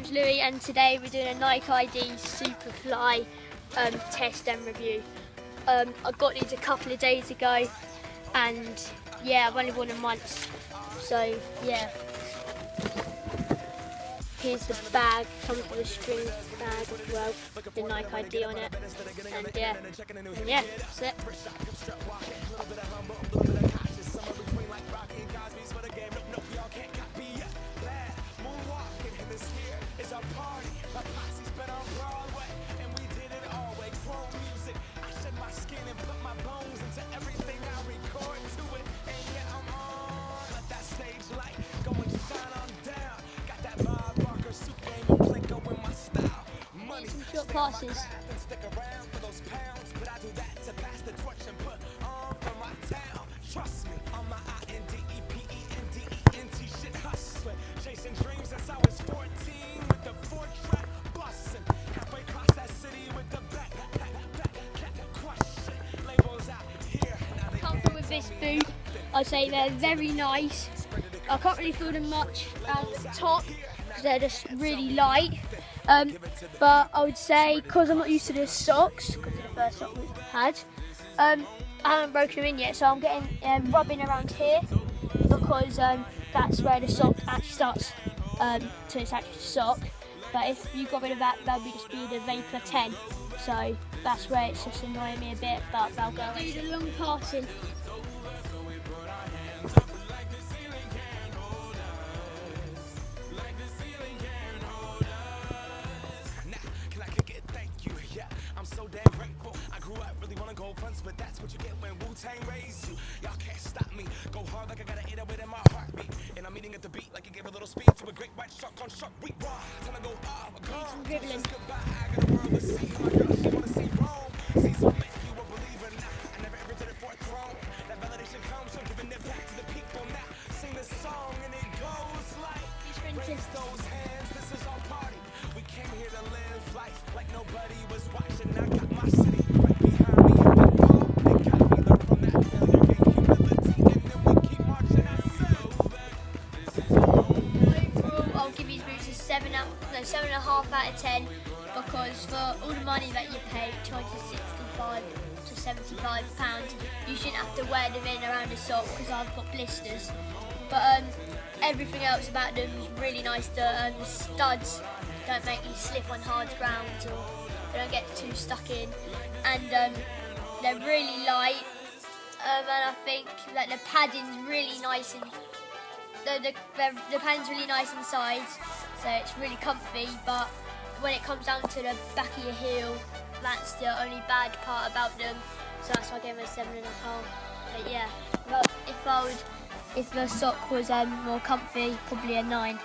name's Louis and today we're doing a Nike I.D Superfly test and review. I got these a couple of days ago and yeah, I've only worn them once, so yeah. Here's the bag, comes with a string bag as well, with the Nike ID on it, and yeah, that's it. Some short passes. Chasing dreams since I was 14 with the 4-track bustin'. Halfway across that city with the back question. Labels out here. Comfort with this boot, I'd say they're very nice. I can't really feel them much at the top because they're just really light. But I would say, because I'm not used to the socks, because of the first sock we had, I haven't broken them in yet, so I'm getting rubbing around here because that's where the sock actually starts, so it's actually a sock. But if you got rid of that, that would just be the Vapor 10. So that's where it's just annoying me a bit, but they'll go. Do the long passing. So damn grateful. I grew up really wanna go fronts, but that's what you get when Wu-Tang raised you. Y'all can't stop me. Go hard like I gotta eat it within my heartbeat. And I'm eating at the beat like it gave a little speed to a great white shark on shark week. Raw. Time to go up. Some dribbling. Goodbye. I got a world to see. My girl, she wanna see Rome. See so make you a believer now. I never ever did it for a throne. That validation comes from giving it back to the people now. Sing this song and it goes like, raise those hands. This is our party. We came here to live life like nobody was watching. I got my city right behind me. They got me learn from that failure, gain humility, and then we keep marching ourselves. Overall, I'll give these boots a 7.5 out of 10 because for all the money that you pay, £265 to £75, you shouldn't have to wear them in around the sock because I've got blisters. But everything else about them is really nice. The studs don't make you slip on hard ground or they don't get too stuck in, and they're really light, and I think like the padding's really nice, and the padding's really nice inside, so it's really comfy. But when it comes down to the back of your heel, that's the only bad part about them, so that's why I gave them a 7.5. But yeah, but if the sock was more comfy, probably a 9.